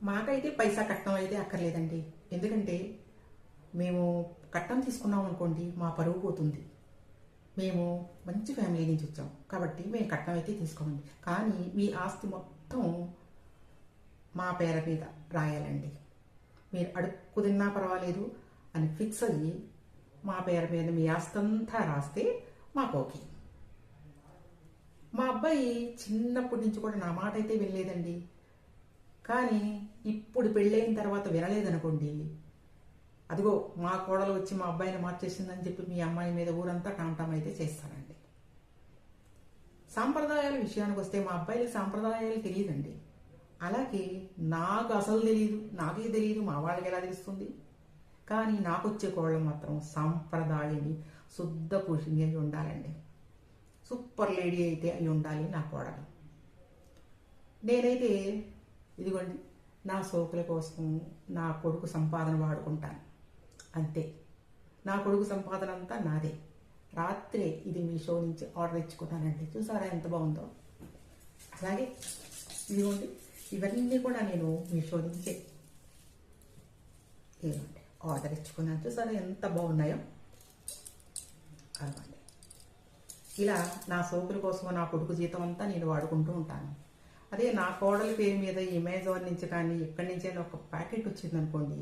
మాకైతే పైసా కట్నం అయితే అక్కర్లేదండి. ఎందుకంటే మేము కట్నం తీసుకున్నాం అనుకోండి మా పరువు పోతుంది. మేము మంచి ఫ్యామిలీ నుంచి వచ్చాం కాబట్టి మేము కట్నం అయితే తీసుకోమండి. కానీ మీ ఆస్తి మొత్తం మా పేర మీద రాయాలండి. మీరు అడుక్కు తిన్నా పర్వాలేదు అని ఫిక్స్ అయ్యి మా పేరు మీద మీ ఆస్తి అంతా రాస్తే మాకు ఓకే. మా అబ్బాయి చిన్నప్పటి నుంచి కూడా నా మాట అయితే వినలేదండి. కానీ ఇప్పుడు పెళ్ళైన తర్వాత వినలేదనుకోండి, అదిగో మా కోడలు వచ్చి మా అబ్బాయిని మార్చేసిందని చెప్పి మీ అమ్మాయి మీద ఊరంతా టాంటాం అయితే చేస్తారండి. సాంప్రదాయాల విషయానికి వస్తే మా అబ్బాయికి సాంప్రదాయాలు తెలియదండి. అలాగే నాకు అసలు తెలియదు, నాకే తెలియదు, మా వాళ్ళకి ఎలా తెలుస్తుంది. కానీ నాకు వచ్చే కోడలు మాత్రం సాంప్రదాయాన్ని శుద్ధ పురుషుని అయి ఉండాలండి. సూపర్ లేడీ అయితే అయి ఉండాలి నా కోడలు. నేనైతే ఇదిగోండి నా సోకుల కోసం నా కొడుకు సంపాదన వాడుకుంటాను అంతే. నా కొడుకు సంపాదన అంతా నాదే. రాత్రే ఇది మీషో నుంచి ఆర్డర్ ఇచ్చుకున్నానండి. చూసారా ఎంత బాగుందో. అలాగే ఇదిగోండి ఇవన్నీ కూడా నేను మీషో నుంచే ఇదిగోండి ఆర్డర్ ఇచ్చుకున్నాను. చూసారా ఎంత బాగున్నాయో. అవ్వండి ఇలా నా సోకుల కోసం నా కొడుకు జీతం అంతా నేను వాడుకుంటూ ఉంటాను. అదే నా కోడల పేరు మీద అమెజాన్ నుంచి కానీ ఎక్కడి నుంచైనా ఒక ప్యాకెట్ వచ్చింది అనుకోండి,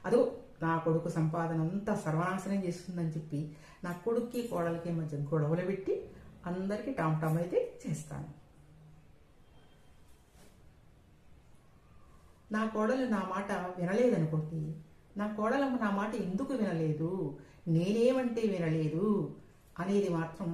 అదో నా కొడుకు సంపాదన అంతా సర్వనాశనం చేస్తుందని చెప్పి నా కొడుక్కి కోడలకి మధ్య గొడవలు పెట్టి అందరికీ టామ్ అయితే చేస్తాను. నా కోడలు నా మాట వినలేదనుకోండి, నా కోడలమ్మ నా మాట ఎందుకు వినలేదు, నేనేమంటే వినలేదు అనేది మాత్రం